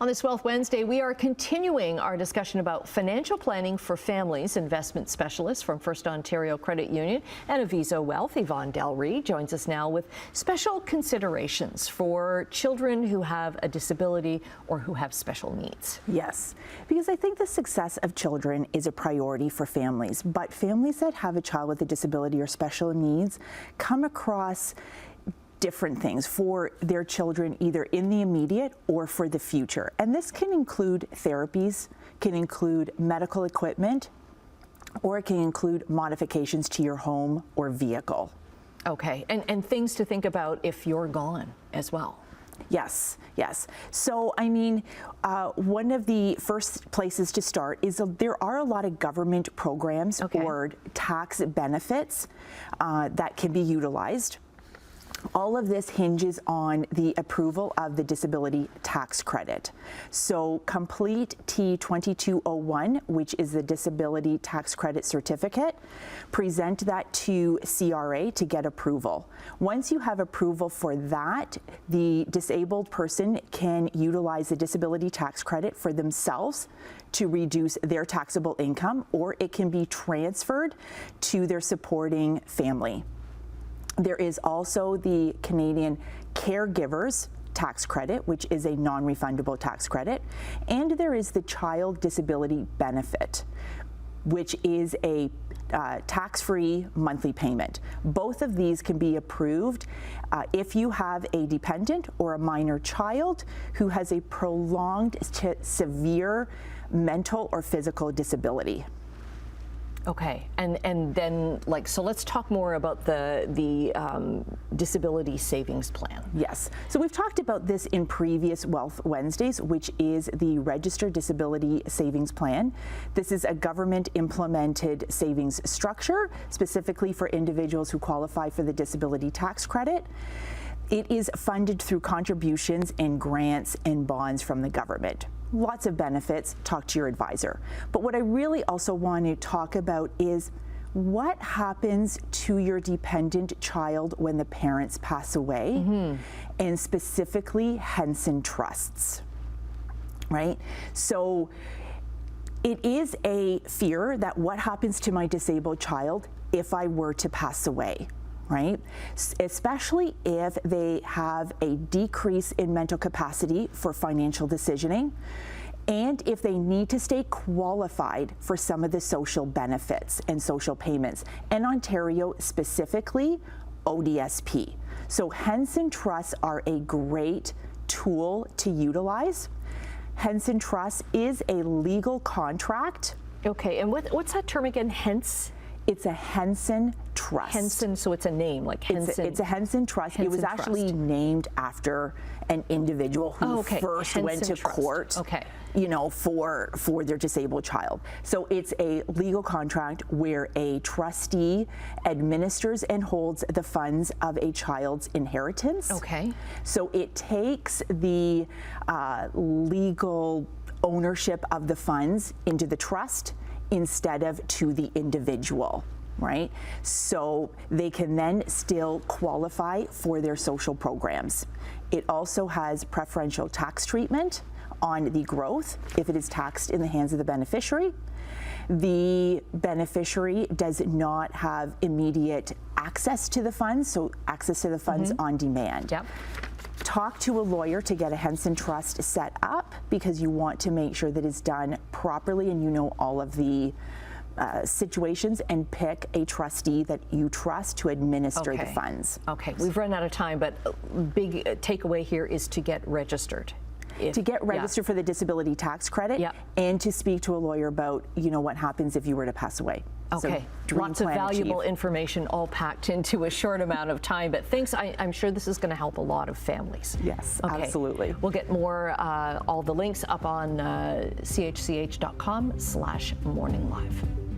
On this Wealth Wednesday, we are continuing our discussion about financial planning for families. Investment specialist from FirstOntario Credit Union and Aviso Wealth, Yvonne Delry, joins us now with special considerations for children who have a disability or who have special needs. Yes, because I think the success of children is a priority for families, but families that have a child with a disability or special needs come across different things for their children, either in the immediate or for the future. And this can include therapies, can include medical equipment, or it can include modifications to your home or vehicle. Okay, and things to think about if you're gone as well. Yes, yes. So, I mean, one of the first places to start is there are a lot of government programs or tax benefits that can be utilized. All of this hinges on the approval of the disability tax credit. So complete T2201, which is the disability tax credit certificate, present that to CRA to get approval. Once you have approval for that, the disabled person can utilize the disability tax credit for themselves to reduce their taxable income, or it can be transferred to their supporting family. There is also the Canadian Caregivers Tax Credit, which is a non-refundable tax credit, and there is the Child Disability Benefit, which is a tax-free monthly payment. Both of these can be approved if you have a dependent or a minor child who has a prolonged severe mental or physical disability. Okay, and then, so let's talk more about the disability savings plan. Yes, so we've talked about this in previous Wealth Wednesdays, which is the Registered Disability Savings Plan. This is a government-implemented savings structure specifically for individuals who qualify for the disability tax credit. It is funded through contributions and grants and bonds from the government. Lots of benefits. Talk to your advisor. But what I really also want to talk about is what happens to your dependent child when the parents pass away, and specifically Henson Trusts, right? So it is a fear that what happens to my disabled child if I were to pass away, right? Especially if they have a decrease in mental capacity for financial decisioning, and if they need to stay qualified for some of the social benefits and social payments, and Ontario specifically, ODSP. So Henson Trusts are a great tool to utilize. Henson Trust is a legal contract. Okay, and what's that term again, It's a Henson Trust. Henson, so it's a name, like Henson. It's a Henson Trust. Henson it was actually named after an individual who first Henson went to Trust. court, you know, for their disabled child. So it's a legal contract where a trustee administers and holds the funds of a child's inheritance. Okay. So it takes the legal ownership of the funds into the trust instead of to the individual, right? So they can then still qualify for their social programs. It also has preferential tax treatment on the growth if it is taxed in the hands of the beneficiary. The beneficiary does not have immediate access to the funds, so access to the funds on demand. Yep. Talk to a lawyer to get a Henson Trust set up, because you want to make sure that it's done properly and you know all of the situations, and pick a trustee that you trust to administer the funds. Okay, we've run out of time, but big takeaway here is to get registered. To get registered for the disability tax credit, and to speak to a lawyer about, you know, what happens if you were to pass away. Okay, so lots of valuable information all packed into a short amount of time, but thanks. I'm sure this is going to help a lot of families. Yes, absolutely. We'll get more, all the links up on chch.com/morninglive.